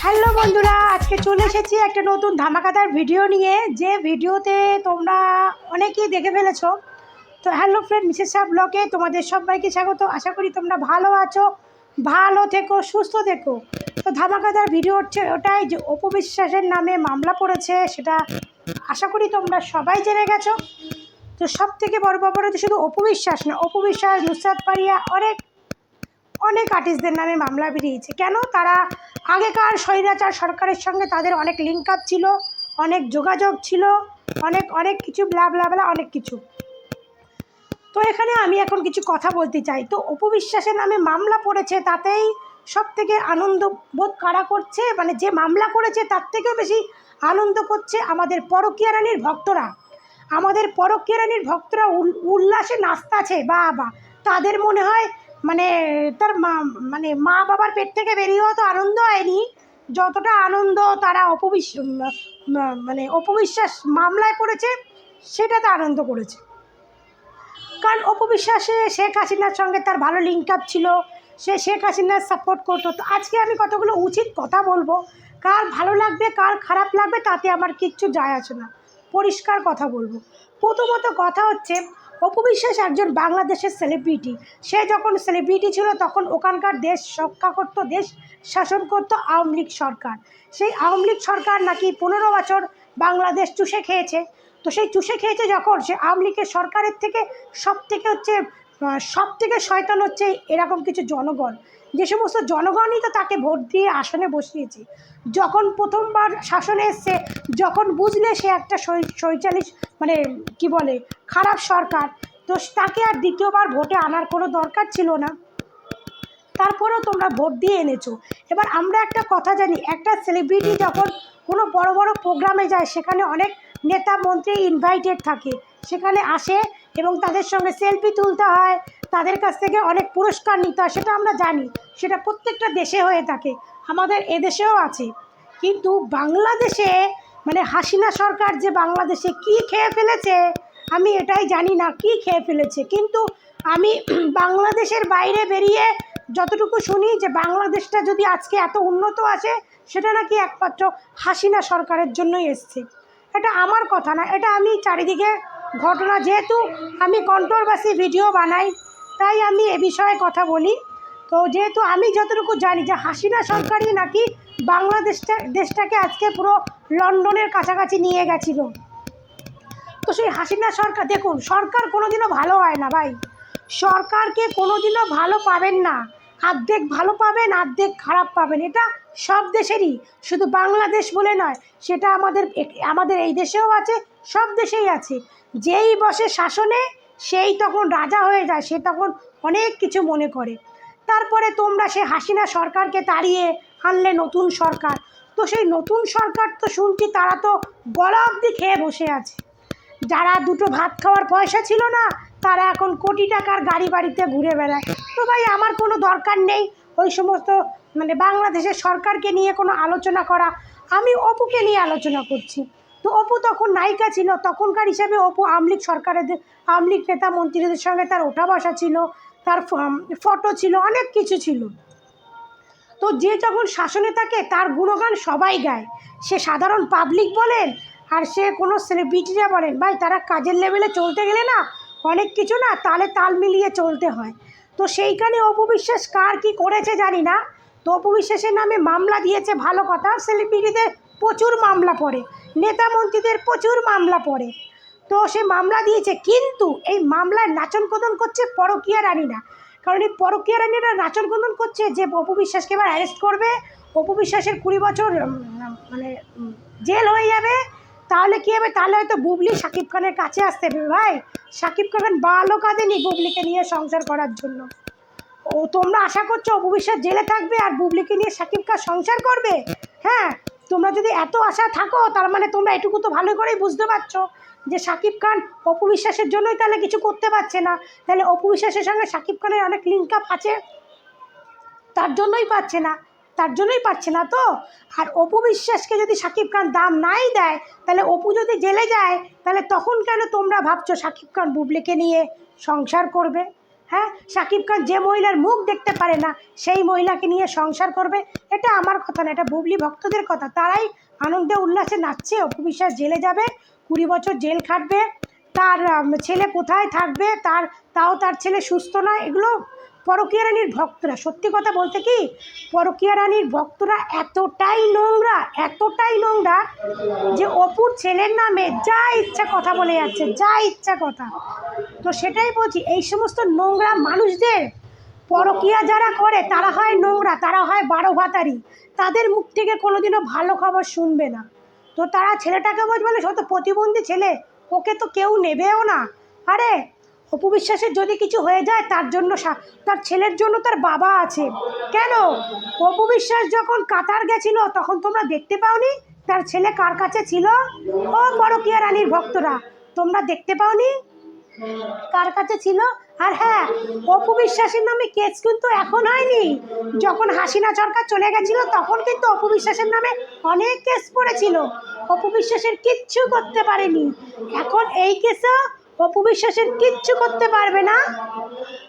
Hello বন্ধুরা, আজকে চলে এসেছি একটা নতুন ধামাকাদার ভিডিও নিয়ে, যে ভিডিওতে তোমরা অনেকেই দেখে ফেলেছো। তো হ্যালো ফ্রেন্ড, মিসেস শাহ ব্লগে তোমাদের সবাইকে স্বাগত। আশা করি তোমরা ভালো আছো, ভালো থেকো, সুস্থ থেকো। তো ধামাকাদার ভিডিও হচ্ছে ওটাই যে অপু বিশ্বাসের নামে মামলা পড়েছে, সেটা আশা করি তোমরা সবাই জেনে গেছো। তো সব থেকে বড় ব্যাপার হচ্ছে শুধু অপু বিশ্বাস না, অপু বিশ্বাস, নুসরাত ফারিয়া, অনেক আর্টিস্টদের নামে মামলা বেরিয়েছে। কেন? তারা আগেকার স্বৈরাচার সরকারের সঙ্গে তাদের অনেক লিঙ্ক আপ ছিল, অনেক যোগাযোগ ছিল, অনেক কিছু ব্লা ব্লা ব্লা অনেক কিছু। তো এখানে আমি এখন কিছু কথা বলতে চাই। তো অপু বিশ্বাসের নামে মামলা পড়েছে, তাতেই সব থেকে আনন্দ বোধ কারা করছে, মানে যে মামলা করেছে তার থেকেও বেশি আনন্দ করছে আমাদের পরকীয়া রানীর ভক্তরা। আমাদের পরকীয়া রানীর ভক্তরা উল্লাসে নাচতাছে, বা তাদের মনে হয় মানে তার মা বাবার পেট থেকে বেরিয়েও তো আনন্দ হয়নি যতটা আনন্দ তারা অপবিশ্বাস মামলায় পড়েছে সেটাতে আনন্দ করেছে। কারণ অপু বিশ্বাসে শেখ হাসিনার সঙ্গে তার ভালো লিঙ্ক আপ ছিল, সে শেখ হাসিনার সাপোর্ট করতো। তো আজকে আমি কতগুলো উচিত কথা বলবো, কার ভালো লাগবে কার খারাপ লাগবে তাতে আমার কিচ্ছু যায় আসে না, পরিষ্কার কথা বলবো। প্রথমত কথা হচ্ছে, অপু বিশ্বাস একজন বাংলাদেশের সেলিব্রিটি। সে যখন সেলিব্রিটি ছিল তখন ওখানকার দেশ রক্ষা করতো, দেশ শাসন করতো আওয়ামী লীগ সরকার। সেই আওয়ামী লীগ সরকার নাকি 15 বছর বাংলাদেশ চুষে খেয়েছে। তো সেই চুষে খেয়েছে যখন, সে আওয়ামী লীগের সরকারের থেকে সব থেকে শয়তান হচ্ছে এরকম কিছু জনগণ, যে সমস্ত জনগণই তো তাকে ভোট দিয়ে আসনে বসিয়েছে। যখন প্রথমবার শাসনে এসছে, যখন বুঝলে সে একটা শৈচালিশ কি বলে খারাপ সরকার, তো তাকে আর দ্বিতীয়বার ভোটে আনার কোনো দরকার ছিল না। তারপরেও তোমরা ভোট দিয়ে এনেছো। এবার আমরা একটা কথা জানি, একটা সেলিব্রিটি যখন কোনো বড় বড় প্রোগ্রামে যায়, সেখানে অনেক নেতা মন্ত্রী ইনভাইটেড থাকে, সেখানে আসে এবং তাদের সঙ্গে সেলফি তুলতে হয়, তাদের কাছ থেকে অনেক পুরস্কার নিতে হয়, সেটা আমরা জানি। সেটা প্রত্যেকটা দেশে হয়ে থাকে, আমাদের এদেশেও আছে। কিন্তু বাংলাদেশে হাসিনা সরকার যে বাংলাদেশে কি খেয়ে ফেলেছে আমি এটাই জানি না, কি খেয়ে ফেলেছে। কিন্তু আমি বাংলাদেশের বাইরে বেরিয়ে যতটুকু শুনি যে বাংলাদেশটা যদি আজকে এত উন্নত আছে, সেটা নাকি একমাত্র হাসিনা সরকারের জন্যই এসছে। এটা আমার কথা না, এটা আমি চারিদিকে ঘটনা, যেহেতু আমি কন্ট্রোভার্সি ভিডিও বানাই তাই আমি এ বিষয়ে কথা বলি। তো যেহেতু আমি যতটুকু জানি যে হাসিনা সরকারই নাকি দেশটাকে আজকে পুরো লন্ডনের কাছাকাছি নিয়ে গেছিল। তো সেই হাসিনা সরকার, দেখুন, সরকার কোনোদিনও ভালো হয় না ভাই, সরকারকে কোনোদিনও ভালো পাবেন না। অর্ধেক ভালো পাবেন, অর্ধেক খারাপ পাবেন, এটা সব দেশেরই, শুধু বাংলাদেশ বলে নয়, সেটা আমাদের এই দেশেও আছে, সব দেশেই আছে। যেই বসে শাসনে সেই তখন রাজা হয়ে যায়, সে তখন অনেক কিছু মনে করে। তারপরে তোমরা সে হাসিনা সরকারকে তাড়িয়ে আনলে নতুন সরকার। তো সেই নতুন সরকার তো শুনছি তারা তো গলা অবধি খেয়ে বসে আছে। যারা দুটো ভাত খাওয়ার পয়সা ছিল না, তারা এখন কোটি টাকার গাড়ি বাড়িতে ঘুরে বেড়ায়। তো ভাই আমার কোনো দরকার নেই ওই সমস্ত বাংলাদেশের সরকারকে নিয়ে কোনো আলোচনা করা। আমি অপুকে নিয়ে আলোচনা করছি। তো অপু তখন নায়িকা ছিল, তখনকার হিসাবে অপু আওয়ামী লীগ নেতা মন্ত্রীদের সঙ্গে তার ওঠা বসা ছিল, তার ফটো ছিল, অনেক কিছু ছিল। তো যে যখন শাসনে থাকে তার গুণগান সবাই গায়, সে সাধারণ পাবলিক বলেন আর সে কোনো সেলিব্রিটিরা বলেন, ভাই তারা কাজের লেভেলে চলতে গেলে না অনেক কিছু না তাল মিলিয়ে চলতে হয়। তো সেইখানে অপু বিশ্বাস কার কী করেছে জানি না। তো অপু বিশ্বাসের নামে মামলা দিয়েছে, ভালো কথা, সেলিব্রিটিদের প্রচুর মামলা পড়ে, নেতা মন্ত্রীদের প্রচুর মামলা পড়ে। তো সে মামলা দিয়েছে, কিন্তু এই মামলায় নাচন কদন করছে পরকীয়া রানীরা। কারণ এই পরকীয়া রানীরা নাচন কদন করছে যে অপু বিশ্বাসকে এবার অ্যারেস্ট করবে, অপু বিশ্বাসের 20 বছর জেল হয়ে যাবে। তাহলে কী হবে? তাহলে হয়তো বুবলি শাকিব খানের কাছে আসতে হবে। ভাই শাকিব খান ভালো কাঁদেনি বুবলিকে নিয়ে সংসার করার জন্য। তোমরা আশা করছো অপু বিশ্বাস জেলে থাকবে আর বুবলিকে নিয়ে শাকিব খান সংসার করবে? হ্যাঁ, তোমরা যদি এত আশা থাকো তার মানে তোমরা এটুকু তো ভালো করেই বুঝতে পারছো যে শাকিব খান অপু বিশ্বাসের জন্যই তাহলে কিছু করতে পারছে না। তাহলে অপু বিশ্বাসের সঙ্গে শাকিব খানের অনেক লিঙ্ক আপ আছে, তার জন্যই পারছে না তো। আর অপু বিশ্বাসকে যদি শাকিব খান দাম নাই দেয়, তাহলে অপু যদি জেলে যায়, তাহলে তখন কেন তোমরা ভাবছো শাকিব খান বুবলিকে নিয়ে সংসার করবে? হ্যাঁ, শাকিব খান যে মহিলার মুখ দেখতে পারে না সেই মহিলাকে নিয়ে সংসার করবে, এটা আমার কথা না, এটা বুবলি ভক্তদের কথা। তারাই আনন্দে উল্লাসে নাচছে। অপু বিশ্বাস জেলে যাবে, 20 বছর জেল খাটবে, তার ছেলে কোথায় থাকবে, তাও তার ছেলে সুস্থ নয়। এগুলো পরকীয়া রানীর ভক্তরা, সত্যি কথা বলতে কি, পরকীয়া রানীর ভক্তরা এতটাই নোংরা যে অপুর ছেলের নামে যা ইচ্ছা কথা বলে যাচ্ছে, যা ইচ্ছা কথা। তো সেটাই বলছি, এই সমস্ত নোংরা মানুষদের, পরকীয়া যারা করে তারা হয় নোংরা, তারা হয় 12 ভাতারি, তাদের মুখ থেকে কোনোদিনও ভালো খবর শুনবে না। তো তারা ছেলেটাকে বলবে সে তো প্রতিবন্ধী ছেলে, ওকে তো কেউ নেবেও না। আরে অপু বিশ্বাসের যদি কিছু হয়ে যায় তার জন্য, তার ছেলের জন্য তার বাবা আছে। কেন অপু বিশ্বাস যখন কাতার গেছিল তখন তোমরা দেখতে পাওনি তার ছেলে কার কাছে ছিল? ও পরকীয়া রানীর ভক্তরা, তোমরা দেখতে পাওনি কার কাছে ছিল? আর হ্যাঁ, অপু বিশ্বাসের নামে কেস কিন্তু এখন হয়নি, যখন হাসিনা সরকার চলে গেছিল তখন কিন্তু অপু বিশ্বাসের নামে অনেক কেস পড়েছিল, অপু বিশ্বাসের কিচ্ছু করতে পারেনি। এখন এই কেসে অপু বিশ্বাসের কিচ্ছু করতে পারবে না,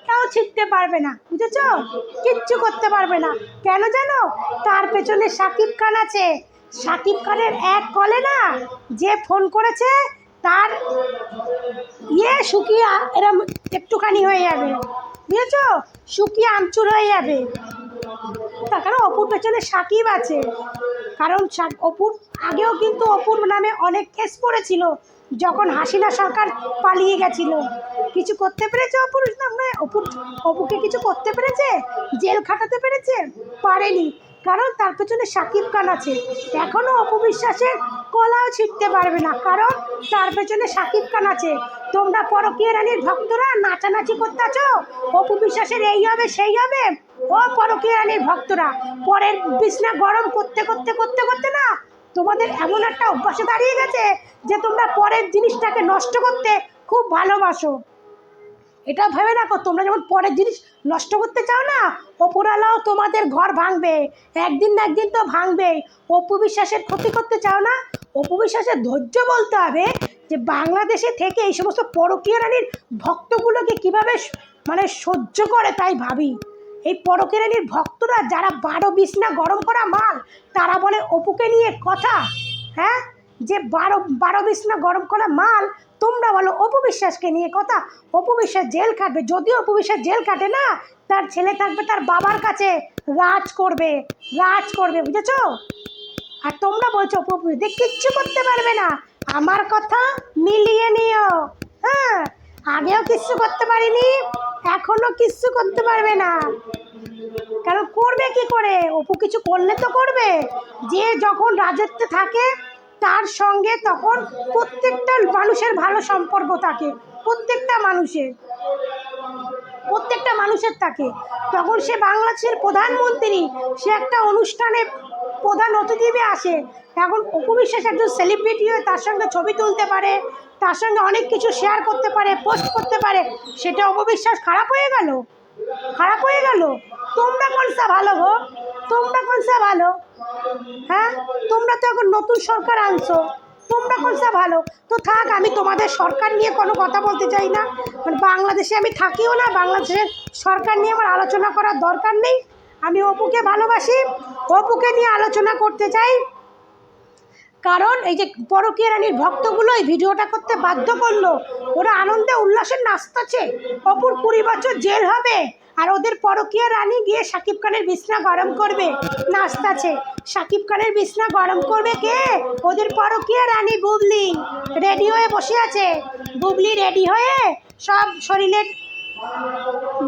তাও ছিটতে পারবে না, বুঝেছ? কিচ্ছু করতে পারবে না। কেন জানো? তার পেছনে শাকিব খান আছে। শাকিব খানের এক কলে না যে ফোন করেছে তার শুকিয়ে এরম একটুখানি হয়ে যাবে, বুঝেছ? শুকিয়ে আমচুর হয়ে যাবে। তার কারণ অপুর পেছনে শাকিব আছে। কারণ অপুর আগেও কিন্তু অপুর নামে অনেক কেস পড়েছিল, যখন হাসিনা সরকার পালিয়ে গেছিল। কিছু করতে পেরেছে অপুর নামে? অপুকে কিছু করতে পেরেছে? জেল খাটাতে পেরেছে? পারেনি, কারণ তার পেছনে শাকিব খান আছে। এখনও অপু বিশ্বাসের কলাও ছিঁড়তে পারবে না, কারণ তার পেছনে শাকিব খান আছে। তোমরা পরকীয়া রানীর ভক্তরা নাচানাচি করতে আছো অপু বিশ্বাসের এই হবে সেই হবে। ও পরকীয়া রানীর ভক্তরা, পরের বিছনা গরম করতে করতে করতে করতে না তোমাদের এমন একটা অভ্যাসে দাঁড়িয়ে গেছে যে তোমরা পরের জিনিসটাকে নষ্ট করতে খুব ভালোবাসো। এটা ভেবে রাখো, তোমরা যেমন পরের জিনিস নষ্ট করতে চাও না, অপুরালাও তোমাদের ঘর ভাঙবে, একদিন না একদিন তো ভাঙবেই। অপু বিশ্বাসের ক্ষতি করতে চাও না, অপু বিশ্বাসের ধৈর্য বলতে হবে যে বাংলাদেশে থেকে এই সমস্ত পরকীয়া রানীর ভক্তগুলোকে কীভাবে মানে সহ্য করে, তাই ভাবি। এই পরকীয়া রানীর ভক্তরা যারা 12 বিছনা গরম করা মাল, তারা বলে অপুকে নিয়ে কথা। হ্যাঁ, যে 12 বিছনা গরম করা মাল, তোমরা বলো অপু বিশ্বাসকে নিয়ে কথা। অপু বিশ্বাস জেল কাটবে, যদিও অপু বিশ্বাস জেল কাটে না, তার ছেলে থাকবে তার বাবার কাছে, রাজ করবে, বুঝেছ? আর তোমরা বলছো অপু বিশ্বাস কিচ্ছু করতে পারবে না। আমার কথা মিলিয়ে নিও। হ্যাঁ, আগেও কিচ্ছু করতে পারিনি, এখনো কিচ্ছু করতে পারবে না। কারণ করবে কি করে? অপু কিছু করলে তো করবে, যে যখন রাজত্বে থাকে তার সঙ্গে তখন প্রত্যেকটা মানুষের ভালো সম্পর্ক থাকে, প্রত্যেকটা মানুষের থাকে। তখন সে বাংলাদেশের প্রধানমন্ত্রী, সে একটা অনুষ্ঠানে প্রধান অতিথি আসে। এখন অপু বিশ্বাস একজন সেলিব্রিটি হয়ে তার সঙ্গে ছবি তুলতে পারে, তার সঙ্গে অনেক কিছু শেয়ার করতে পারে, পোস্ট করতে পারে, সেটা অপু বিশ্বাস খারাপ হয়ে গেল? তোমরা কোনটা ভালো গো? ভালো? হ্যাঁ, তোমরা তো এখন নতুন সরকার আনছো, তোমরা কোনটা ভালো? তো থাক, আমি তোমাদের সরকার নিয়ে কোনো কথা বলতে চাই না, বাংলাদেশে আমি থাকিও না, বাংলাদেশের সরকার নিয়ে আমার আলোচনা করার দরকার নেই। আমি অপুকে ভালোবাসি, অপুকে নিয়ে আলোচনা করতে চাই। কারণ এই যে পরকীয়া রানীর ভক্তগুলো এই ভিডিওটা করতে বাধ্য করলো, ওরা আনন্দে উল্লাসে নাচতেছে। অপুর 20 বছর জেল হবে, আর ওদের পরকীয়া রানী গিয়ে শাকিব খানের বিছনা গরম করবে, নাচতেছে। শাকিব খানের বিছনা গরম করবে কে? ওদের পরকীয়া রানী বুবলি রেডি হয়ে বসে আছে। বুবলি রেডি হয়ে সব শরীরের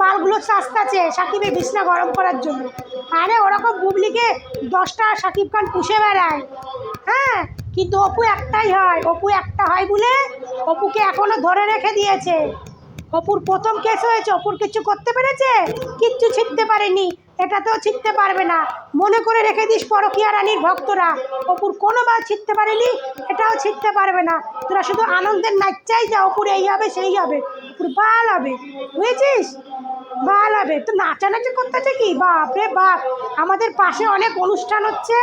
বালগুলো চাচতাছে শাকিবের বিছনা গরম করার জন্য। আরে ওরকম বুবলিকে 10টা শাকিব খান পুষে বেড়ায়। হ্যাঁ, কিন্তু অপু একটাই হয়, বলে অপুকে এখনো ধরে রেখে দিয়েছে। অপুর প্রথম কেস হয়েছে, অপুর কিছু করতে পেরেছে? কিচ্ছু ছিটতে পারেনি, এটাতেও ছিটতে পারবে না। মনে করে রেখে দিস পরকীয়া রানীর ভক্তরা, অপুর কোনো বাল ছিটতে পারেনি, এটাও ছিটতে পারবে না। তোরা শুধু আনন্দের নাচাই যা, অপুর এই হবে সেই হবে, অপুর বাল হবে, বুঝেছিস? বাল হবে। তো নাচানাচি করতেছে কি? বাপ রে বাপ, আমাদের পাশে অনেক অনুষ্ঠান হচ্ছে,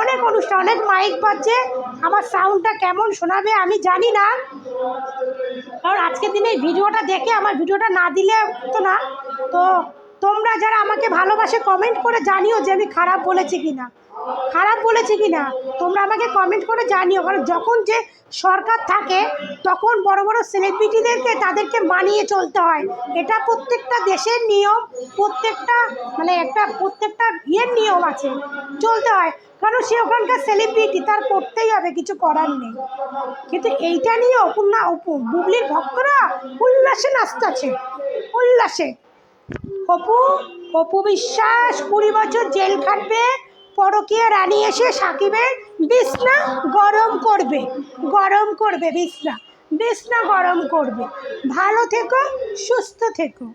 অনেক অনুষ্ঠান, অনেক মাইক বাজছে, আমার সাউন্ডটা কেমন শোনাবে আমি জানি না, কারণ আজকের দিনে এই ভিডিওটা দেখে আমার ভিডিওটা না দিলে তো না। তো তোমরা যারা আমাকে ভালোবাসে কমেন্ট করে জানিও যে আমি খারাপ বলেছি কি না, খারাপ বলেছি কি না তোমরা আমাকে কমেন্ট করে জানিও। কারণ যখন যে সরকার থাকে তখন বড় বড় সেলিব্রিটিদেরকে তাদেরকে মানিয়ে চলতে হয়, এটা প্রত্যেকটা দেশের নিয়ম, প্রত্যেকটা মানে একটা প্রত্যেকটা ইয়ের নিয়ম আছে, চলতে হয়। কারণ সে ওখানকার সেলিব্রিটি, তার করতেই হবে, কিছু করার নেই। কিন্তু এইটা নিয়ে বুবলির ভক্তরা উল্লাসে নাচতেছে, উল্লাসে। অপু অপু বিশ্বাস 20 বছর জেল খাটবে, পরকীয়া রানী এসে সাকিবের বিছনা গরম করবে, গরম করবে বিছনা, বিছনা গরম করবে। ভালো থেকো, সুস্থ থেকো।